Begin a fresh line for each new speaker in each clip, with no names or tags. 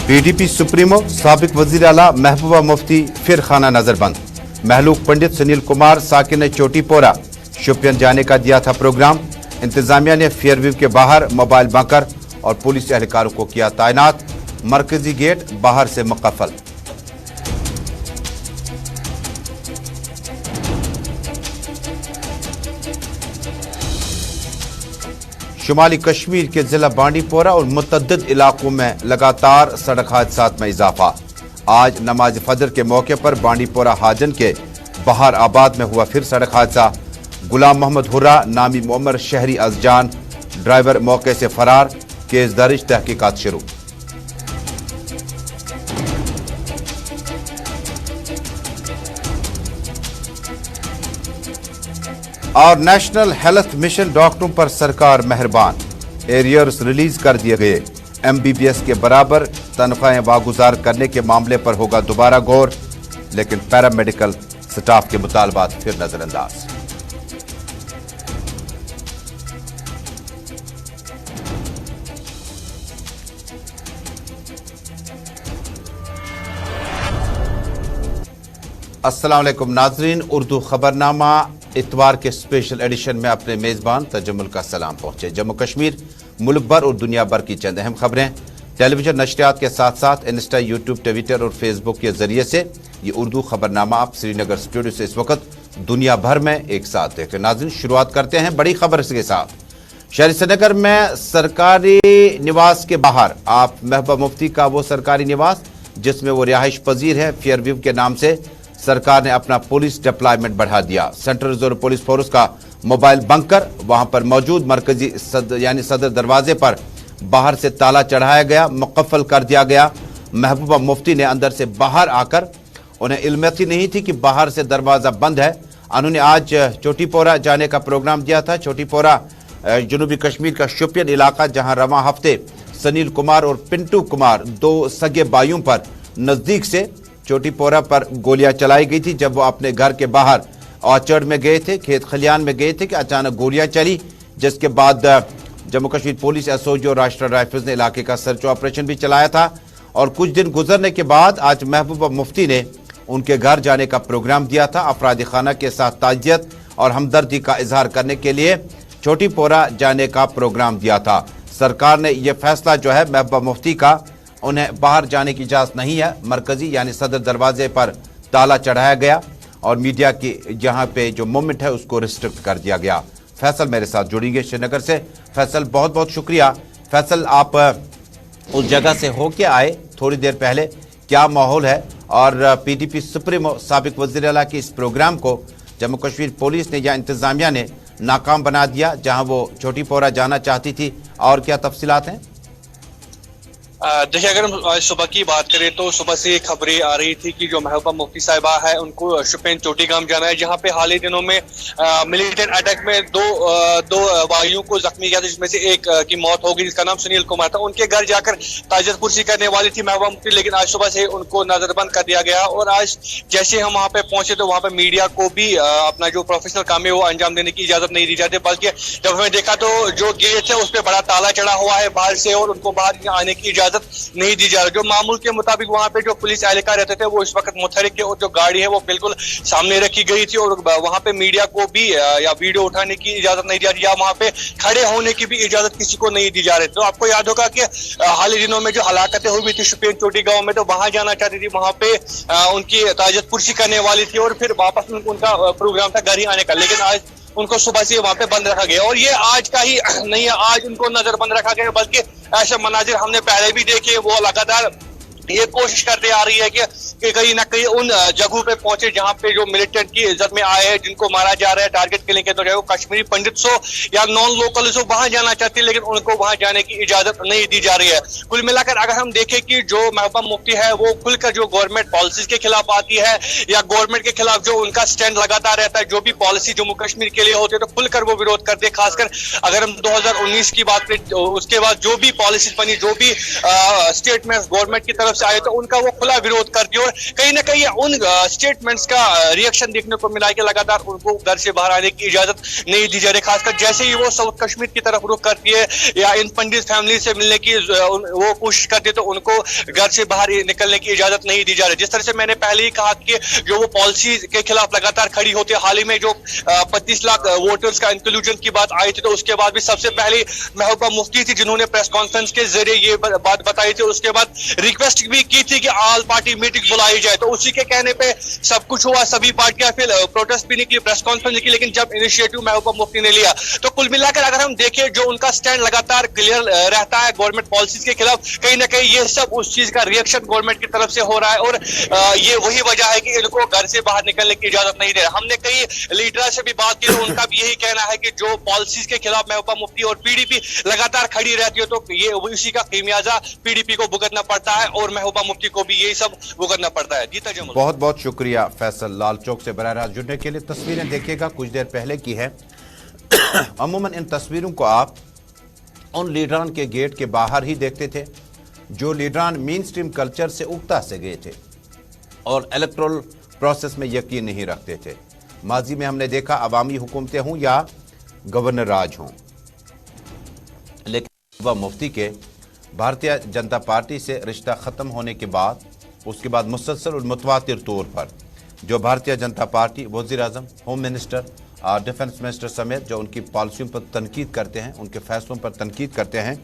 PDP supremo साबिक वजीर आला महबूबा मुफ्ती फिर खाना नजरबंद। महलूक पंडित सुनील कुमार साकिन ने चोटीपोरा शोपियान जाने का दिया था प्रोग्राम। इंतजामिया ने फेयरव्यू के बाहर मोबाइल बंकर और पुलिस एहलकारों को किया तैनात। मरकजी गेट बाहर से मुकफ्फल। शुमाली कश्मीर के जिला बांडीपोरा और मुतअद्दिद इलाकों में लगातार सड़क हादसात में इजाफा। आज नमाज फजर के मौके पर बांडीपोरा हाजन के बहार आबाद में हुआ फिर सड़क हादसा। गुलाम मोहम्मद हुर्रा नामी मुअम्मर शहरी अज़जान, ड्राइवर मौके से फरार। केस दर्ज, तहकीकात शुरू। और नेशनल हेल्थ मिशन डॉक्टरों पर सरकार मेहरबान। एरियर्स रिलीज कर दिए गए। MBBS के बराबर तनख्वाहें वागुजार करने के मामले पर होगा दोबारा गौर, लेकिन पैरामेडिकल स्टाफ के मुतालबात फिर नजरअंदाज। अस्सलाम वालेकुम नाजरीन, उर्दू खबरनामा इतवार के स्पेशल एडिशन में अपने मेज़बान तजम्मुल का सलाम पहुंचे। जम्मू कश्मीर, मुल्क भर और दुनिया भर की चंद अहम खबरें टेलीविजन नशरियात के साथ साथ इंस्टा, यूट्यूब, ट्विटर और फेसबुक के जरिए से ये उर्दू खबरनामा आप श्रीनगर स्टूडियो से इस वक्त दुनिया भर में एक साथ देखते हैं। नाज़रीन, शुरुआत करते हैं बड़ी खबर के साथ। शहर श्रीनगर में सरकारी निवास के बाहर आप महबूबा मुफ्ती का वो सरकारी निवास जिसमें वो रिहाइश पजीर है, फेयरव्यू के नाम से सरकार ने अपना पुलिस डिप्लॉयमेंट बढ़ा दिया। सेंट्रल रिजर्व पुलिस फोर्स का मोबाइल बंकर वहां पर मौजूद मरकजी सदर दरवाजे पर बाहर से ताला चढ़ाया गया, मुकफ्फल कर दिया गया। महबूबा मुफ्ती ने अंदर से बाहर आकर, उन्हें इल्म ही नहीं थी कि बाहर से दरवाजा बंद है। उन्होंने आज चोटीपोरा जाने का प्रोग्राम दिया था। चोटीपोरा जनूबी कश्मीर का शोपियान इलाका, जहां रवां हफ्ते सुनील कुमार और पिंटू कुमार, दो सगे भाइयों पर नजदीक से चोटीपोरा पर गोलियां चलाई गई थी। जब वो अपने घर के बाहर ऑर्चर्ड में गए थे, खेत खलियान में गए थे कि अचानक गोलियां चली, जिसके बाद जम्मू कश्मीर पुलिस, एसओजी और राष्ट्रीय राइफल्स ने इलाके का सर्च ऑपरेशन भी चलाया था। और कुछ दिन गुजरने के बाद आज महबूबा मुफ्ती ने उनके घर जाने का प्रोग्राम दिया था। अफराद खाना के साथ ताजियत और हमदर्दी का इजहार करने के लिए चोटीपोरा जाने का प्रोग्राम दिया था। सरकार ने यह फैसला जो है, महबूबा मुफ्ती का उन्हें बाहर जाने की इजाजत नहीं है। मरकजी यानी सदर दरवाजे पर ताला चढ़ाया गया और मीडिया की जहां पे जो मूवमेंट है उसको रिस्ट्रिक्ट कर दिया गया। फैसल मेरे साथ जुड़ेंगे श्रीनगर से। फैसल, बहुत बहुत शुक्रिया। फैसल, आप उस जगह से होके आए थोड़ी देर पहले, क्या माहौल है? और PDP सुप्रीमो साबिक वज़ीर आला के इस प्रोग्राम को जम्मू कश्मीर पुलिस ने या इंतजामिया ने नाकाम बना दिया, जहां वो चोटीपोरा जाना चाहती थी, और क्या तफसीलात हैं?
देखिए, अगर हम आज सुबह की बात करें तो सुबह से खबरें आ रही थी कि जो महबूबा मुफ्ती साहिबा है उनको शोपियान चोटीगाम जाना है, जहां पे हाल ही दिनों में मिलिटेंट अटैक में दो भाइयों को जख्मी किया था, जिसमें से एक की मौत हो गई, जिसका नाम सुनील कुमार था। उनके घर जाकर ताजियत पुरसी करने वाली थी महबूबा मुफ्ती, लेकिन आज सुबह से उनको नजरबंद कर दिया गया। और आज जैसे हम वहां पे पहुंचे तो वहां पे मीडिया को भी अपना जो प्रोफेशनल काम है वो अंजाम देने की इजाजत नहीं दी जाती, बल्कि जब हमें देखा तो जो गेट है उस पर बड़ा ताला चढ़ा हुआ है बाहर से, और उनको बाहर आने की इजाजत नहीं दी जा रही। जो मामूल के मुताबिक वहां पे जो पुलिस एहलकार रहते थे वो इस वक्त मुतहरिक थे, और जो गाड़ी है वो बिल्कुल सामने रखी गई थी, और वहां पे मीडिया को भी या वीडियो उठाने की इजाजत नहीं दी जा रही, या वहां पे खड़े होने की भी इजाजत किसी को नहीं दी जा रही। तो आपको याद होगा कि हाल ही दिनों में जो हलाकतें हुई थी शोपियान चोटी गांव में, तो वहां जाना चाहती थी, वहां पे उनकी ताजियत पुरसी करने वाली थी, और फिर वापस उनका प्रोग्राम था घर ही आने का, लेकिन आज उनको सुबह से वहां पे बंद रखा गया। और ये आज का ही नहीं है, आज उनको नजरबंद रखा गया, बल्कि ऐसे मनाजिर हमने पहले भी देखे। वो लगातार ये कोशिश करते आ रही है कि कहीं ना कहीं उन जगहों पे पहुंचे जहां पे जो मिलिटेंट की इज्जत में आए हैं, जिनको मारा जा रहा है, टारगेट किलिंग के दौरान, कश्मीरी पंडित हो या नॉन लोकल हो, वहां जाना चाहती है, लेकिन उनको वहां जाने की इजाजत नहीं दी जा रही है। कुल मिलाकर अगर हम देखें कि जो महबूबा मुफ्ती है वो खुलकर जो गवर्नमेंट पॉलिसीज के खिलाफ आती है या गवर्नमेंट के खिलाफ जो उनका स्टैंड लगातार रहता है, जो भी पॉलिसी जम्मू कश्मीर के लिए होती है तो खुलकर वो विरोध करते हैं। खासकर अगर हम 2019 की बात करें, उसके बाद जो भी पॉलिसीज बनी, जो भी स्टेटमेंट गवर्नमेंट की तरफ से आए, तो उनका वो खुला विरोध करती है। और कहीं ना कहीं उन स्टेटमेंट्स का रिएक्शन देखने को मिला कि लगातार उनको घर से बाहर आने की इजाजत नहीं दी जा रही, खासकर जैसे ही वो साउथ कश्मीर की तरफ रुख करती है या इन पंडित फैमिली से मिलने की वो कोशिश करती है तो उनको घर से बाहर निकलने की इजाजत नहीं दी जा रही। जिस तरह से मैंने पहले ही कहा कि जो वो पॉलिसी के खिलाफ लगातार खड़ी होती है, हाल ही में जो 25 लाख वोटर्स का इंक्लूजन की बात आई थी तो उसके बाद भी सबसे पहले महबूबा मुफ्ती थी जिन्होंने प्रेस कॉन्फ्रेंस के जरिए ये बात बताई थी। उसके बाद रिक्वेस्ट भी की थी कि ऑल पार्टी मीटिंग बुलाई जाए, तो उसी के कहने पे सब कुछ हुआ, सभी पार्टियां फिर प्रोटेस्ट भी निकली, प्रेस कॉन्फ्रेंस निकली, लेकिन जब इनिशिएटिव महबूबा मुफ्ती ने लिया तो कुल मिलाकर अगर हम देखें जो उनका स्टैंड लगातार क्लियर रहता है गवर्नमेंट पॉलिसीज के खिलाफ, कहीं ना कहीं ये सब उस चीज का रिएक्शन गवर्नमेंट की तरफ से हो रहा है और ये वही वजह है कि इनको घर से बाहर निकलने की इजाजत नहीं दे रहा। हमने कई लीडर से भी बात की तो उनका भी यही कहना है कि जो पॉलिसीज के खिलाफ महबूबा मुफ्ती और पीडीपी लगातार खड़ी रहती है तो ये उसी का खमियाजा पीडीपी को भुगतना पड़ता है और महबूबा मुफ्ती को भी यही सब भुगतना पड़ता है। जी तजम्मुल।
बहुत बहुत शुक्रिया फैसल, लाल चौक से बराह रास्त जुड़ने के लिए। तस्वीरें देखिएगा कुछ देर पहले की है। अमूमन इन तस्वीरों को आप उन लीडरान के गेट के बाहर ही देखते थे जो लीडरान मेन स्ट्रीम कल्चर से उगता से गए थे और इलेक्टोरल प्रोसेस में यकीन नहीं रखते थे। माजी में हमने देखा अवामी हुकूमतें हों या गवर्नर राज हों, लेकिन वह मुफ्ती के भारतीय जनता पार्टी से रिश्ता ख़त्म होने के बाद उसके बाद मुसलसल और मुतवातिर तौर पर जो भारतीय जनता पार्टी वज़ीर आज़म, होम मिनिस्टर, डिफेंस मिनिस्टर समेत जो उनकी पॉलिसियों पर तनकीद करते हैं, उनके फैसलों पर तनकीद करते हैं।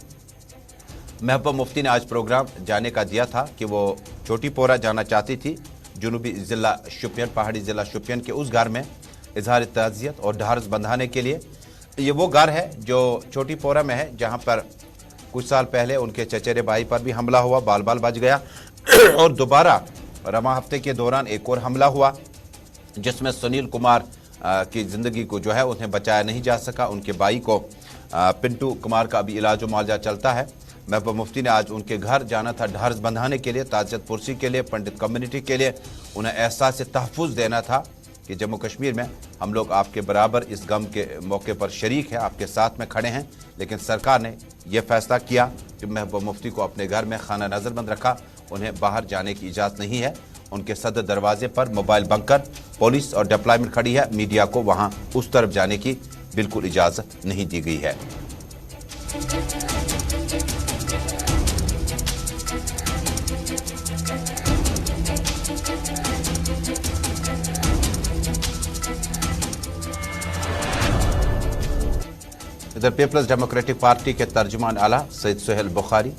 महबूबा मुफ्ती ने आज प्रोग्राम जाने का दिया था कि वो छोटी पोरा जाना चाहती थी, जनूबी ज़िला शोपियान, पहाड़ी ज़िला शोपियान के उस घर में इजहार ताज़ियत और ढारस बंधाने के लिए। ये वो घर है जो छोटी पोरा में है जहाँ पर कुछ साल पहले उनके चचेरे भाई पर भी हमला हुआ, बाल बाल बच गया और दोबारा रमा हफ्ते के दौरान एक और हमला हुआ जिसमें सुनील कुमार की ज़िंदगी को जो है उन्हें बचाया नहीं जा सका। उनके भाई को पिंटू कुमार का भी इलाज मुआवजा चलता है। महबूबा मुफ्ती ने आज उनके घर जाना था ढारस बंधाने के लिए, ताज़ियत पुरसी के लिए, पंडित कम्युनिटी के लिए, उन्हें एहसास तहफ़्फ़ुज़ देना था कि जम्मू कश्मीर में हम लोग आपके बराबर इस गम के मौके पर शरीक हैं, आपके साथ में खड़े हैं। लेकिन सरकार ने यह फैसला किया कि महबूबा मुफ्ती को अपने घर में खाना नज़रबंद रखा, उन्हें बाहर जाने की इजाज़त नहीं है। उनके सदर दरवाजे पर मोबाइल बंकर, पुलिस और डिप्लॉयमेंट खड़ी है। मीडिया को वहां उस तरफ जाने की बिल्कुल इजाज़त नहीं दी गई है। इधर पीपल्स डेमोक्रेटिक पार्टी के तर्जुमान आला सैयद सुहेल बुखारी,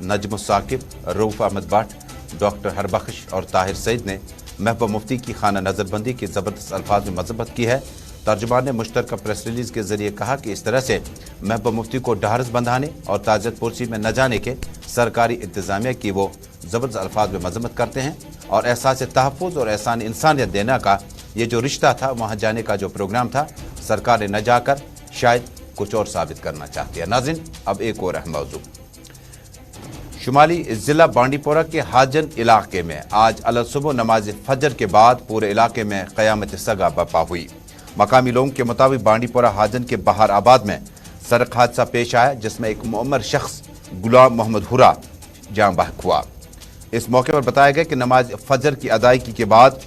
नजम साकिब, रऊफ अहमद भट्ट, डॉक्टर हरबख्श और ताहिर सईद ने महबूबा मुफ्ती की खाना नज़रबंदी की ज़बरदस्त अल्फाज में मज़म्मत की है। तर्जुमान ने मुश्तरका प्रेस रिलीज़ के ज़रिए कहा कि इस तरह से महबूबा मुफ्ती को ढारस बंधाने और ताज़ियत पुरसी में न जाने के सरकारी इंतज़ामिया की वो ज़बरदस्त अल्फाज में मज़म्मत करते हैं और एहसास तहफ़्फ़ुज़ और एहसान इंसानियत देने का ये जो रिश्ता था, वहाँ जाने का जो प्रोग्राम था, सरकार ने न जाकर शायद कुछ और साबित करना चाहती है। नाज़रीन, अब एक और अहम मौजू। शुमाली ज़िला बांडीपोरा के हाजन इलाके में आज अलसुबह नमाज फजर के बाद पूरे इलाके में क़यामत सगा बर्पा हुई। मकामी लोगों के मुताबिक बांडीपोरा हाजन के बहार आबाद में सड़क हादसा पेश आया जिसमें एक मुअम्मर शख्स गुलाम मोहम्मद हुरा जान बहक हुआ। इस मौके पर बताया गया कि नमाज फजर की अदायगी के बाद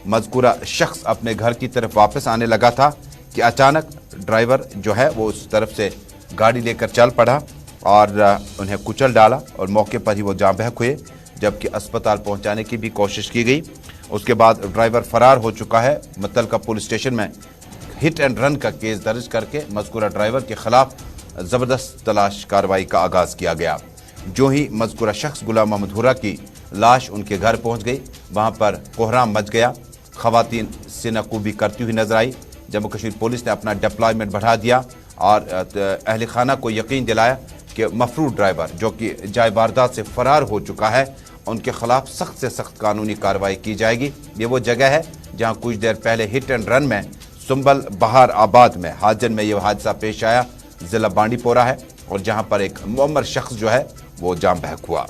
मज़कूरा शख्स अपने घर की तरफ वापस आने लगा था कि अचानक ड्राइवर जो है वो उस तरफ से गाड़ी लेकर चल पड़ा और उन्हें कुचल डाला और मौके पर ही वो जान बहक हुए, जबकि अस्पताल पहुंचाने की भी कोशिश की गई। उसके बाद ड्राइवर फरार हो चुका है। मुतल्लिका पुलिस स्टेशन में हिट एंड रन का केस दर्ज करके मज़कूरा ड्राइवर के खिलाफ ज़बरदस्त तलाश कार्रवाई का आगाज़ किया गया। जो ही मज़कूरा शख्स गुलाम मोहम्मद हुरा की लाश उनके घर पहुँच गई, वहाँ पर कोहराम मच गया। ख़वातीन सिनकूबी करती हुई नजर आई। जम्मू कश्मीर पुलिस ने अपना डिप्लॉयमेंट बढ़ा दिया और अहल खाना को यकीन दिलाया कि मफरूर ड्राइवर जो कि जाए वारदात से फरार हो चुका है, उनके खिलाफ सख्त से सख्त कानूनी कार्रवाई की जाएगी। ये वो जगह है जहां कुछ देर पहले हिट एंड रन में सुंबल बहार आबाद में हाजन में यह हादसा पेश आया। ज़िला बांडीपोरा है और जहां पर एक मुअम्मर शख्स जो है वो जान बहक हुआ।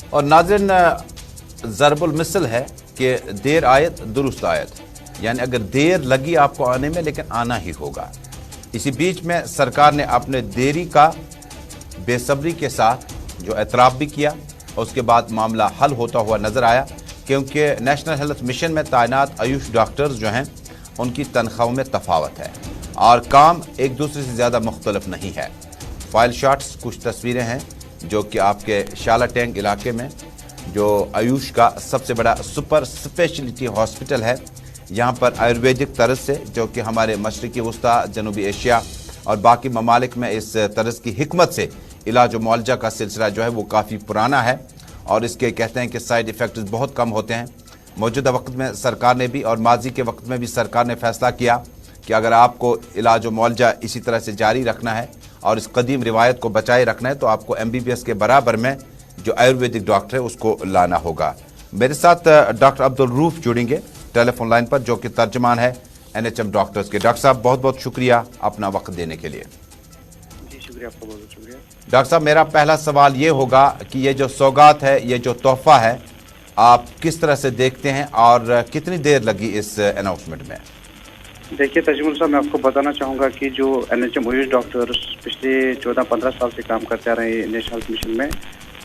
और नाज़रीन, ज़रबुल मिसल है کہ دیر آیت درست آیت، یعنی اگر دیر لگی آپ کو آنے میں لیکن آنا ہی ہوگا۔ اسی بیچ میں سرکار نے اپنے دیری کا بے صبری کے ساتھ جو اعتراف بھی کیا، اس کے بعد معاملہ حل ہوتا ہوا نظر آیا، کیونکہ نیشنل ہیلتھ مشن میں تعینات آیوش ڈاکٹرز جو ہیں ان کی تنخواہوں میں تفاوت ہے اور کام ایک دوسرے سے زیادہ مختلف نہیں ہے۔ فائل شاٹس کچھ تصویریں ہیں جو کہ آپ کے شالا ٹینک علاقے میں جو آیوش کا سب سے بڑا سپر اسپیشلٹی ہاسپٹل ہے، یہاں پر آیورویدک طرز سے، جو کہ ہمارے مشرقی وسطیٰ، جنوبی ایشیا اور باقی ممالک میں اس طرز کی حکمت سے علاج و معالجہ کا سلسلہ جو ہے وہ کافی پرانا ہے اور اس کے کہتے ہیں کہ سائیڈ ایفیکٹس بہت کم ہوتے ہیں۔ موجودہ وقت میں سرکار نے بھی اور ماضی کے وقت میں بھی سرکار نے فیصلہ کیا کہ اگر آپ کو علاج و معالجہ اسی طرح سے جاری رکھنا ہے اور اس قدیم روایت کو بچائے رکھنا ہے تو آپ کو MBBS کے برابر میں جو آیورویدک ڈاکٹر ہے اس کو لانا ہوگا۔ میرے ساتھ ڈاکٹر عبدالروف جڑیں گے ٹیلی فون لائن پر، جو کہ ترجمان ہے NHM ڈاکٹرز کے۔ ڈاکٹر صاحب بہت بہت شکریہ اپنا وقت دینے کے لیے۔
جی شکریہ، آپ کا بہت بہت شکریہ۔
ڈاکٹر صاحب میرا پہلا سوال یہ ہوگا کہ یہ جو سوگات ہے، یہ جو تحفہ ہے، آپ کس طرح سے دیکھتے ہیں اور کتنی دیر لگی اس اناؤنسمنٹ میں؟
دیکھیے تجمل صاحب، میں آپ کو بتانا چاہوں گا کہ جو NHM آیوش ڈاکٹرز پچھلے 14-15 سال سے کام کرتے آ رہے ہیں نیشنل ہیلتھ مشن میں،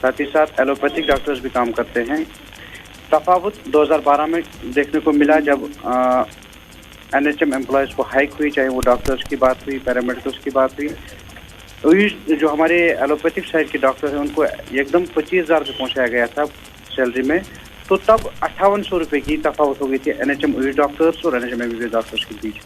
ساتھ ہی ساتھ ایلوپیتھک ڈاکٹرز بھی کام کرتے ہیں۔ تفاوت 2012 میں دیکھنے کو ملا جب NHM امپلائیز کو ہائیک ہوئی، چاہے وہ ڈاکٹرز کی بات ہوئی، پیرامیڈیکلس کی بات ہوئی۔ جو ہمارے ایلوپیتھک سائڈ کے ڈاکٹر ہیں ان کو ایک دم 25,000 روپے پہنچایا گیا تھا سیلری میں، تو تب 5800 روپے کی تفاوت ہو گئی تھی NHM آیوش ڈاکٹرز اور NHM MBBS ڈاکٹرز کے بیچ۔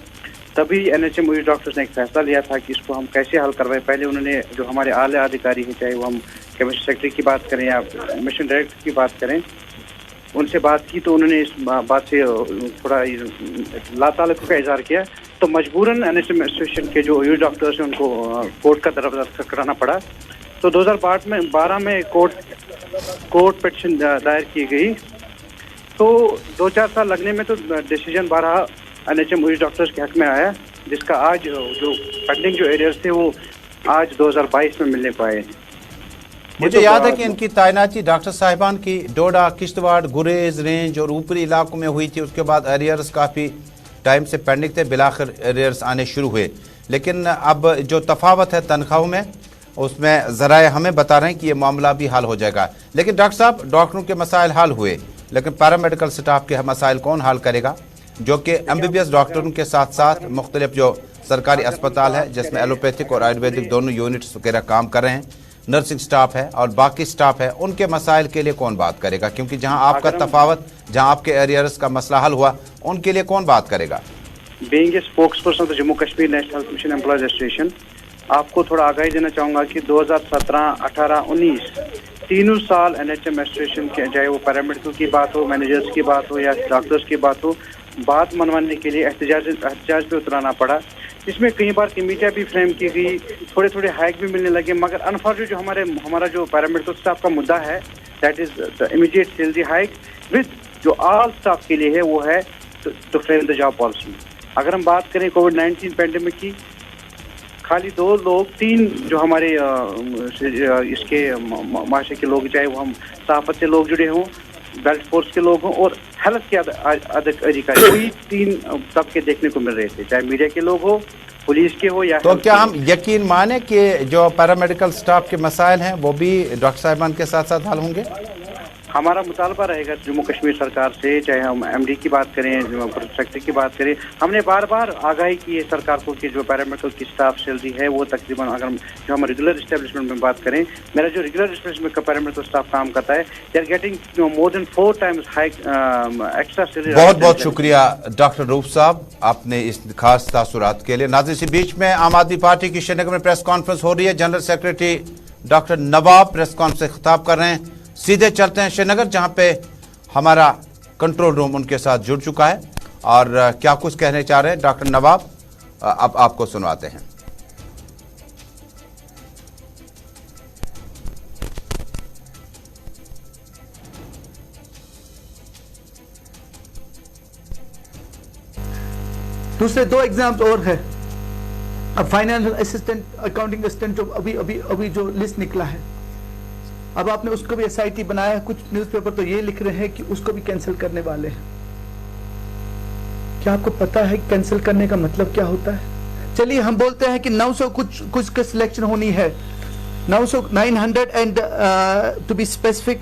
تبھی NHM آیوش ڈاکٹرز نے ایک فیصلہ لیا تھا کہ اس کو ہم کیسے حل کروائیں۔ پہلے انہوں نے جو ہمارے اعلیٰ ادھیکاری ہیں، چاہے وہ ہم کیمسٹری سیکٹری کی بات کریں یا مشن ڈائریکٹر کی بات کریں، ان سے بات کی تو انہوں نے اس بات سے تھوڑا لا تعلق کا اظہار کیا، تو مجبوراً NHM ایسوسیشن کے جو آیوش ڈاکٹرز ہیں ان کو کورٹ کا دروازہ کرانا پڑا۔ تو 2012 میں کورٹ پٹیشن دائر کی گئی، تو 2-4 سال لگنے میں تو ڈیسیجن بارہا NHM آیوش ڈاکٹرز کے حق میں آیا، جس کا آج جو پینڈنگ جو ایریاز تھے وہ آج 2022 میں ملنے پائے ہیں۔
مجھے یاد ہے کہ ان کی تعیناتی ڈاکٹر صاحبان کی ڈوڈا، کشتواڑ، گریز رینج اور اوپری علاقوں میں ہوئی تھی، اس کے بعد ایریئرز کافی ٹائم سے پینڈنگ تھے، بالآخر ایریئرز آنے شروع ہوئے، لیکن اب جو تفاوت ہے تنخواہوں میں اس میں ذرائع ہمیں بتا رہے ہیں کہ یہ معاملہ بھی حل ہو جائے گا۔ لیکن ڈاکٹر صاحب ڈاکٹروں کے مسائل حل ہوئے، لیکن پیرامیڈیکل سٹاف کے مسائل کون حل کرے گا؟ جو کہ MBBS ڈاکٹروں کے ساتھ ساتھ مختلف جو سرکاری اسپتال ہے جس میں ایلوپیتھک اور آیورویدک دونوں یونٹس وغیرہ کام کر رہے ہیں، نرسنگ سٹاف ہے اور باقی سٹاف ہے، ان کے مسائل کے لیے کون بات کرے گا؟ کیونکہ جہاں آپ کا تفاوت، جہاں آپ کے ایریئرز کا مسئلہ حل ہوا، ان کے لیے کون بات کرے گا؟
Being a spokesperson of Jammu Kashmir national health mission employees association, آپ کو تھوڑا آگاہی دینا چاہوں گا کہ 2017، 18، 19 تینوں سال NHM ایسوسیشن کے، چاہے وہ پیرامیڈیکل کی بات ہو، مینیجرز کی بات ہو یا ڈاکٹرز کی بات ہو، بات منوانے کے لیے احتجاج پہ اترانا پڑا، اس میں کئی بار کمیٹیاں بھی فریم کی گئی، تھوڑے ہائیک بھی ملنے لگے، مگر انفارچونیٹ جو ہمارا جو پیرامیڈیکل اسٹاف کا مدعا ہے، that is the immediate salary hike with جو آل اسٹاف کے لیے ہے، وہ ہے to frame the job policy. اگر ہم بات کریں کووڈ-19 پینڈیمک کی، خالی 3 جو ہمارے اس کے معاشرے کے لوگ، چاہے وہ ہم صحافت سے لوگ جڑے ہوں، بیلٹ فورس کے لوگ ہوں اور ہیلتھ کے ادھیکاری، وہی 3 طبقے دیکھنے کو مل رہے تھے، چاہے میڈیا کے لوگ ہو، پولیس کے ہو یا۔
تو کیا ہم یقین مانیں کہ جو پیرامیڈیکل سٹاف کے مسائل ہیں وہ بھی ڈاکٹر صاحبان کے ساتھ ساتھ حل ہوں گے؟
ہمارا مطالبہ رہے گا جموں کشمیر سرکار سے، چاہے ہم MD کی بات کریں، سیکٹری کی بات کریں، ہم نے بار بار آگاہی کی ہے سرکار کو کہ جو پیرامیڈیکل کی اسٹاف سیلری ہے وہ تقریباً، اگر جو ہم ریگولر اسٹیبلشمنٹ میں بات کریں، میرا جو ریگولر اسٹیبلشمنٹ کا پیرامیڈیکل اسٹاف کام کرتا ہے، they are getting more than 4 times hike extra salary.
بہت بہت شکریہ ڈاکٹر روف صاحب آپ نے اس خاص تاثرات کے لیے۔ ناظرین، اسی بیچ میں عام آدمی پارٹی کی شری نگر میں پریس کانفرنس ہو رہی ہے، جنرل سیکرٹری ڈاکٹر نواب پریس کانفرنس سے خطاب کر رہے ہیں۔ سیدھے چلتے ہیں شری نگر، جہاں پہ ہمارا کنٹرول روم ان کے ساتھ جڑ چکا ہے اور کیا کچھ کہنے چاہ رہے ہیں ڈاکٹر نواب، اب آپ کو سنواتے ہیں۔
دوسرے 2 ایگزامز اور ہیں، اب فائنینشیل اسسٹنٹ، اکاؤنٹنگ اسسٹنٹ جو ابھی جو لسٹ نکلا ہے، अब आपने उसको भी SIT बनाया है, कुछ न्यूज़पेपर तो ये लिख रहे हैं कि उसको भी कैंसिल करने वाले हैं। क्या आपको पता है कैंसिल करने का मतलब क्या होता है? चलिए हम बोलते हैं कि 900 कुछ का सिलेक्शन होनी है, 900 एंड टू बी स्पेसिफिक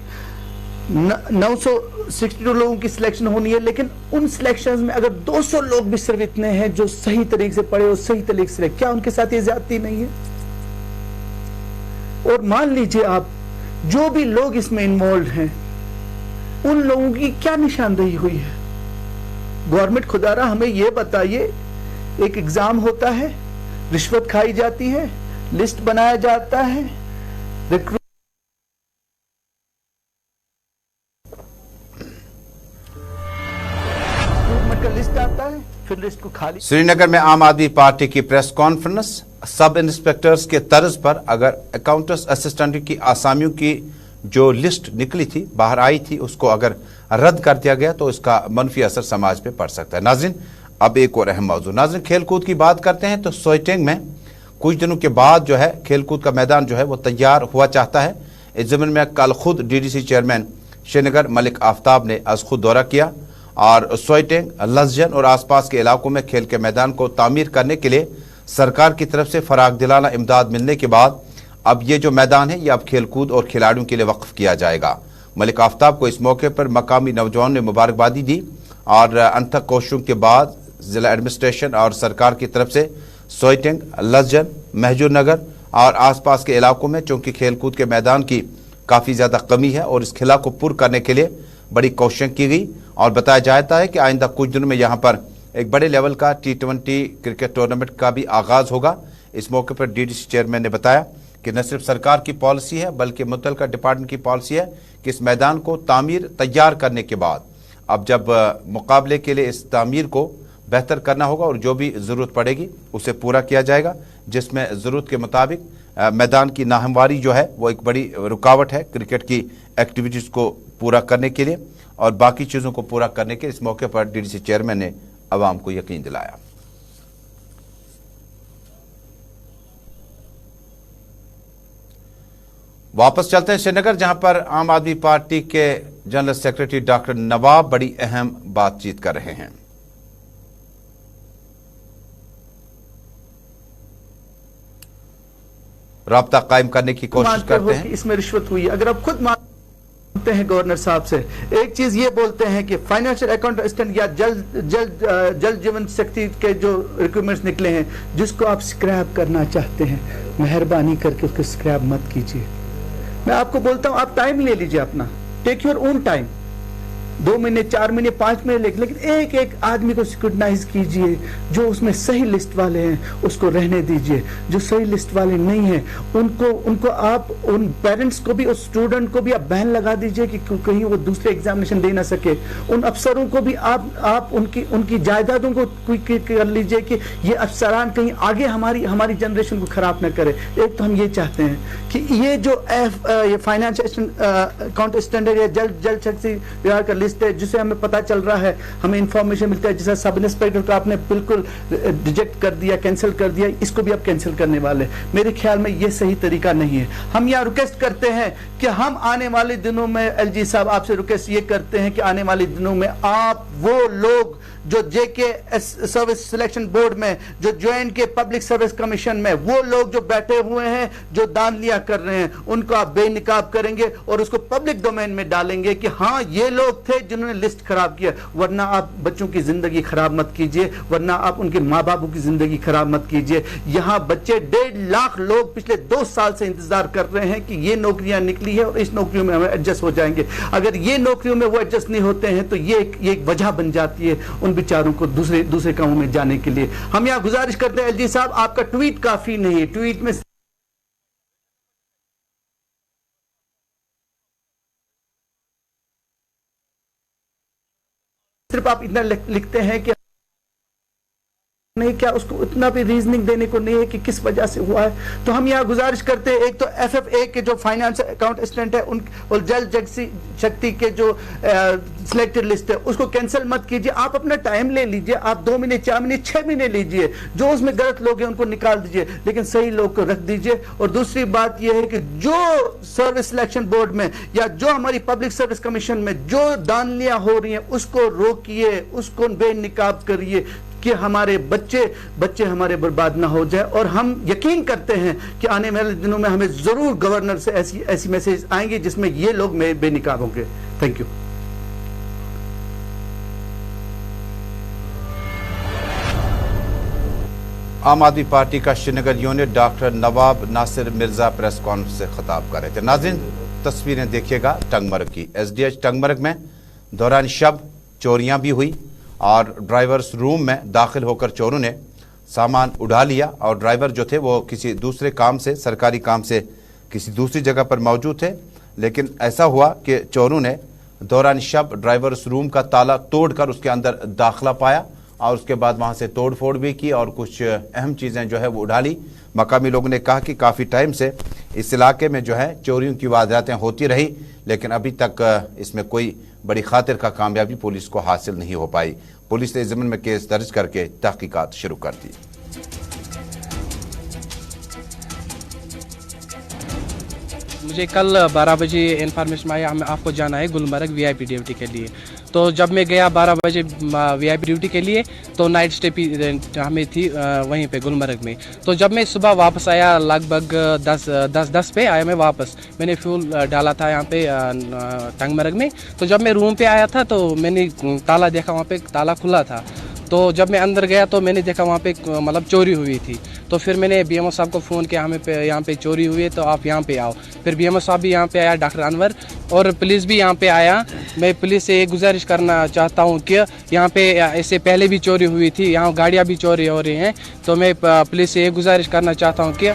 962 लोगों की सिलेक्शन होनी है, लेकिन उन सिलेक्शंस में अगर 200 लोग भी सिर्फ इतने हैं जो सही तरीके से पढ़े और सही तरीके से, क्या उनके साथ ये ज्यादती नहीं है? और मान लीजिए आप जो भी लोग इसमें इन्वॉल्व हैं उन लोगों की क्या निशानदेही हुई है? गवर्नमेंट खुदारा हमें ये बताइए, एक एग्जाम होता है, रिश्वत खाई जाती है, लिस्ट बनाया जाता है, रिक्रूटमेंट का लिस्ट आता है, फिर लिस्ट को खाली।
श्रीनगर में आम आदमी पार्टी की प्रेस कॉन्फ्रेंस, सब इंस्पेक्टर्स के तर्ज पर अगर अकाउंटेंट्स असिस्टेंट की आसामियों की जो लिस्ट निकली थी, बाहर आई थी, उसको अगर रद्द कर दिया गया तो इसका मनफी असर समाज पे पड़ सकता है। नाज़रीन, अब एक और अहम मौजूद, नाज़रीन खेल कूद की बात करते हैं तो सोइटेंग में कुछ दिनों के बाद जो है खेल कूद का मैदान जो है वो तैयार हुआ चाहता है। इस ज़मीन में कल खुद DDC चेयरमैन श्रीनगर मलिक आफ्ताब ने आज खुद दौरा किया और सोइटेंग, लसजन और आसपास के इलाकों में खेल के मैदान को तामीर करने के लिए सरकार की तरफ से फराग दिलाना इमदाद मिलने के बाद अब ये जो मैदान है ये अब खेल कूद और खिलाड़ियों के लिए वक्फ किया जाएगा। मलिक आफ्ताब को इस मौके पर मकामी नौजवानों ने मुबारकबादी दी और अनथक कोशिशों के बाद जिला एडमिनिस्ट्रेशन और सरकार की तरफ से सोइटेंग, लसजन, महजूर नगर और आसपास के इलाकों में चूंकि खेल कूद के मैदान की काफ़ी ज़्यादा कमी है और इस खिला को पूरा करने के लिए बड़ी कोशिशें की गई और बताया जाता है कि आइंदा कुछ दिनों में यहाँ पर एक बड़े लेवल का T20 क्रिकेट टूर्नामेंट का भी आगाज़ होगा। इस मौके पर DDC चेयरमैन ने बताया कि न सिर्फ सरकार की पॉलिसी है बल्कि मुतल्लिका डिपार्टमेंट की पॉलिसी है कि इस मैदान को तामीर तैयार करने के बाद अब जब मुकाबले के लिए इस तामीर को बेहतर करना होगा और जो भी ज़रूरत पड़ेगी उसे पूरा किया जाएगा, जिसमें ज़रूरत के मुताबिक मैदान की नाहमवारी जो है वो एक बड़ी रुकावट है क्रिकेट की एक्टिविटीज़ को पूरा करने के लिए और बाकी चीज़ों को पूरा करने के इस मौके पर DDC चेयरमैन ने अवाम को यकीन दिलाया। वापस चलते हैं श्रीनगर, जहां पर आम आदमी पार्टी के जनरल सेक्रेटरी डॉक्टर नवाब बड़ी अहम बातचीत कर रहे हैं। राब्ता कायम करने की कोशिश करते हैं।
इसमें रिश्वत हुई है, अगर आप खुद मानते हैं गवर्नर साहब से, एक चीज ये बोलते हैं कि फाइनेंशियल अकाउंट असिस्टेंट या जल जीवन शक्ति के जो रिक्रूटमेंट्स निकले हैं जिसको आप स्क्रैप करना चाहते हैं, मेहरबानी करके उसको स्क्रैप मत कीजिए। मैं आपको बोलता हूं आप टाइम ले लीजिए अपना, टेक योर ओन टाइम, 2 महीने 4 महीने 5 महीने, लेकिन एक एक आदमी को स्क्रूटनाइज कीजिए। जो उसमें सही लिस्ट वाले हैं उसको रहने दीजिए, जो सही लिस्ट वाले नहीं हैं उनको आप उन पेरेंट्स को भी, उस स्टूडेंट को भी आप बैन लगा दीजिए कि कहीं वो दूसरे एग्जामिनेशन दे ना सके। उन अफसरों को भी आप उनकी जायदादों को कर लीजिए कि ये अफसरान कहीं आगे हमारी जनरेशन को खराब ना करे। एक तो हम ये चाहते हैं कि ये जो ये फाइनेंशियल अकाउंट स्टैंडर्ड या जल शक्ति विभाग का लिस्ट है जिसे हमें पता चल रहा है, हमें इंफॉर्मेशन मिलता है, जिसे सब इंस्पेक्टर को आपने बिल्कुल रिजेक्ट कर दिया, कैंसिल कर दिया, इसको भी आप कैंसिल करने वाले। मेरे ख्याल में ये सही तरीका नहीं है। हम यहाँ रिक्वेस्ट करते हैं कि हम आने वाले दिनों में LG साहब आपसे रिक्वेस्ट ये करते हैं कि आने वाले दिनों में आप वो लोग जो JK सर्विस सिलेक्शन बोर्ड में, जो J&K पब्लिक सर्विस कमीशन में, वो लोग जो बैठे हुए हैं जो दान लिया कर रहे हैं, उनको आप बेनिकाब करेंगे और उसको पब्लिक डोमेन में डालेंगे कि हाँ ये लोग थे जिन्होंने लिस्ट खराब किया। वरना आप बच्चों की जिंदगी खराब मत कीजिए, वरना आप उनके माँ बापों की जिंदगी खराब मत कीजिए। यहाँ बच्चे 1.5 लाख लोग पिछले 2 साल से इंतजार कर रहे हैं कि ये नौकरियां निकली है और इस नौकरियों में हमें एडजस्ट हो जाएंगे। अगर ये नौकरियों में वो एडजस्ट नहीं होते हैं तो ये एक वजह बन जाती है उन बेचारों को दूसरे कामों में जाने के लिए। हम यहाँ गुजारिश करते हैं LG साहब, आपका ट्वीट काफी नहीं है, ट्वीट में सिर्फ आप इतना लिखते हैं कि नहीं, क्या उसको उतना भी रीजनिंग देने को नहीं है कि किस वजह से हुआ है। तो हम यहाँ गुजारिश करते हैं, एक तो FFA के जो फाइनेंस अकाउंट असिस्टेंट है उन और जल शक्ति के जो सिलेक्टेड लिस्ट है उसको कैंसिल मत कीजिए। आप अपना टाइम ले लीजिए, आप 2 महीने 4 महीने 6 महीने लीजिए, जो उसमें गलत लोग हैं उनको निकाल दीजिए, लेकिन सही लोग को रख दीजिए। और दूसरी बात यह है कि जो सर्विस सिलेक्शन बोर्ड में या जो हमारी पब्लिक सर्विस कमीशन में जो दानियां हो रही हैं उसको रोकिए, उसको बेनिकाब करिए कि हमारे बच्चे हमारे बर्बाद ना हो जाए। और हम यकीन करते हैं कि आने वाले दिनों में हमें जरूर गवर्नर से ऐसी मैसेज आएंगे जिसमें ये लोग बेनिकाब होंगे। Thank you.
आम आदमी पार्टी का श्रीनगर यूनिट डॉक्टर नवाब नासिर मिर्जा प्रेस कॉन्फ्रेंस से खिताब कर रहे थे। नाज़रीन, तस्वीरें देखिएगा टंगमर्ग की। SDH टंगमर्ग में दौरान शब चोरियां भी हुई और ड्राइवर्स रूम में दाखिल होकर चोरों ने सामान उड़ा लिया और ड्राइवर जो थे वो किसी दूसरे काम से, सरकारी काम से किसी दूसरी जगह पर मौजूद थे। लेकिन ऐसा हुआ कि चोरों ने दौरान शब ड्राइवर्स रूम का ताला तोड़कर उसके अंदर दाखिला पाया और उसके बाद वहाँ से तोड़ फोड़ भी की और कुछ अहम चीज़ें जो है वो उड़ा ली। मकामी लोगों ने कहा कि काफ़ी टाइम से इस इलाके में जो है चोरियों की वारदातें होती रही, लेकिन अभी तक इसमें कोई बड़ी खातिर का कामयाबी पुलिस को हासिल नहीं हो पाई। पुलिस ने इस ज़मीन में केस दर्ज करके तहकीकात शुरू कर दी।
मुझे कल 12 बजे इन्फॉर्मेशन आया हमें आपको जाना है गुलमर्ग VIP ड्यूटी के लिए। तो जब मैं गया 12 बजे VIP ड्यूटी के लिए तो नाइट स्टे हमें थी वहीं पे गुलमर्ग में। तो जब मैं सुबह वापस आया लगभग 10 पे आया मैं वापस, मैंने फ्यूल डाला था यहाँ पे टंगमर्ग में। तो जब मैं रूम पे आया था तो मैंने ताला देखा, वहाँ पे ताला खुला था। तो जब मैं अंदर गया तो मैंने देखा वहाँ पे मतलब चोरी हुई थी। तो फिर मैंने BMO साहब को फ़ोन किया, हमें यहाँ पे चोरी हुई है तो आप यहाँ पे आओ। फिर BMO साहब भी यहाँ पे आया, डॉक्टर अनवर, और पुलिस भी यहाँ पे आया। मैं पुलिस से एक गुजारिश करना चाहता हूँ कि यहाँ पे इससे पहले भी चोरी हुई थी, यहाँ गाड़ियाँ भी चोरी हो रही हैं। तो मैं पुलिस से एक गुजारिश करना चाहता हूँ कि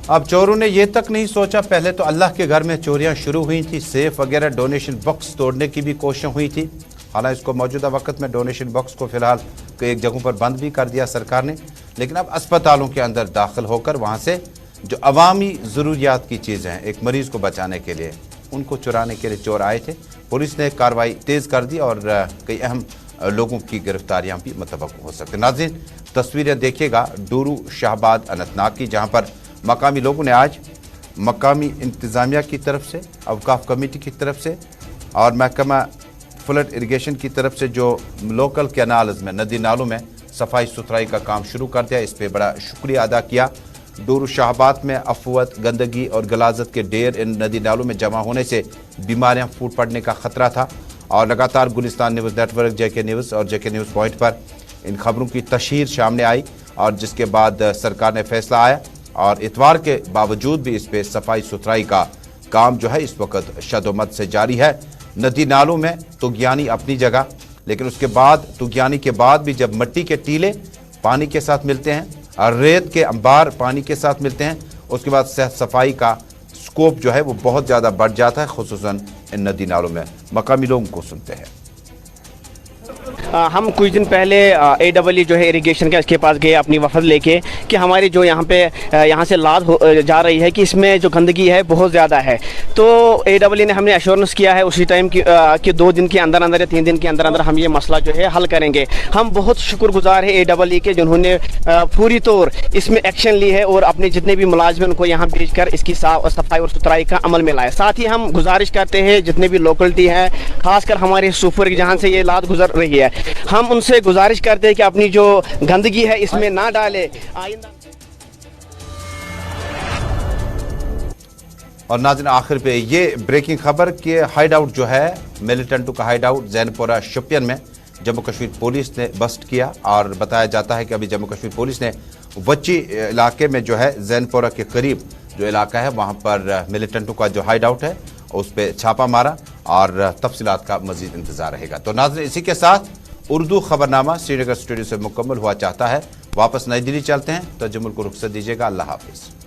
अब चोरों ने ये तक नहीं सोचा, पहले तो अल्लाह के घर में चोरियां शुरू हुई थी, सेफ वगैरह डोनेशन बॉक्स तोड़ने की भी कोशिश हुई थी। हालांकि इसको मौजूदा वक्त में डोनेशन बॉक्स को फिलहाल कई एक जगहों पर बंद भी कर दिया सरकार ने, लेकिन अब अस्पतालों के अंदर दाखिल होकर वहाँ से जो अवामी ज़रूरियात की चीज़ें हैं, एक मरीज़ को बचाने के लिए, उनको चुराने के लिए चोर आए थे। पुलिस ने कार्रवाई तेज़ कर दी और कई अहम लोगों की गिरफ्तारियाँ भी मुतवक्को हो सकती। नाज़रीन, तस्वीरें देखिएगा डूरू शाहबाद अनंतनाग की, जहाँ पर मकामी लोगों ने आज मकामी इंतज़ामिया की तरफ से, अवकाफ कमेटी की तरफ से और महकमा फ्लड इरिगेशन की तरफ से जो लोकल कैनाल्स में, नदी नालों में सफाई सुथराई का काम शुरू कर दिया। इस पर बड़ा शुक्रिया अदा किया। डूरू शाहबाद में अफवत, गंदगी और गलाजत के ढेर इन नदी नालों में जमा होने से बीमारियां फूट पड़ने का खतरा था और लगातार Gulistan news network, JK news और JK न्यूज़ पॉइंट पर इन खबरों की तशहीर सामने आई और जिसके बाद सरकार ने फैसला आया और इतवार के बावजूद भी इस पर सफाई सुथराई का काम जो है इस वक्त शदोमत से जारी है। नदी नालों में तुगयानी अपनी जगह, लेकिन उसके बाद तुगयानी के बाद भी जब मिट्टी के टीले पानी के साथ मिलते हैं और रेत के अंबार पानी के साथ मिलते हैं, उसके बाद सेहत सफाई का स्कोप जो है वो बहुत ज़्यादा बढ़ जाता है, खुसूसन इन नदी नालों में। मकामी लोगों को सुनते हैं।
हम कुछ दिन पहले AEE जो है इरिगेशन का, इसके पास गए अपनी वफद लेके कि हमारी जो यहाँ पे यहाँ से लाद जा रही है कि इसमें जो गंदगी है बहुत ज़्यादा है। तो AEE ने हमने एश्योरेंस किया है उसी टाइम कि 2 दिन के अंदर अंदर या 3 दिन के अंदर अंदर हम ये मसला जो है हल करेंगे। हम बहुत शुक्रगुजार है AEE के, जिन्होंने पूरी तौर इसमें एक्शन ली है और अपने जितने भी मुलाजिम उनको यहाँ भेज कर इसकी सफाई और सुथराई का अमल में लाए। साथ ही हम गुजारिश करते हैं जितने भी लोकलिटी हैं, खासकर हमारे सूफर जहाँ से ये लाद गुजर रही है, हम उनसे गुजारिश करते हैं कि अपनी जो गंदगी है इसमें ना डाले। आइंदा
और नाज़रीन, आखिर पे ये ब्रेकिंग खबर कि हाइड आउट जो है मिलिटेंटों का हाइड आउट जैनपुरा शोपियान में जम्मू कश्मीर पुलिस ने बस्ट किया और बताया जाता है कि अभी जम्मू कश्मीर पुलिस ने वच्ची इलाके में जो है जैनपुरा के करीब जो इलाका है वहाँ पर मिलिटेंटों का जो हाइड आउट है उस पर छापा मारा और तफसीलात का मजीद इंतजार रहेगा। तो नाज़रीन, इसी के साथ उर्दू खबरनामा श्रीनगर स्टूडियो से मुकम्मल हुआ चाहता है। वापस नई दिल्ली चलते हैं, तो जमुल को रुखसत दीजिएगा। अल्लाह हाफिज़।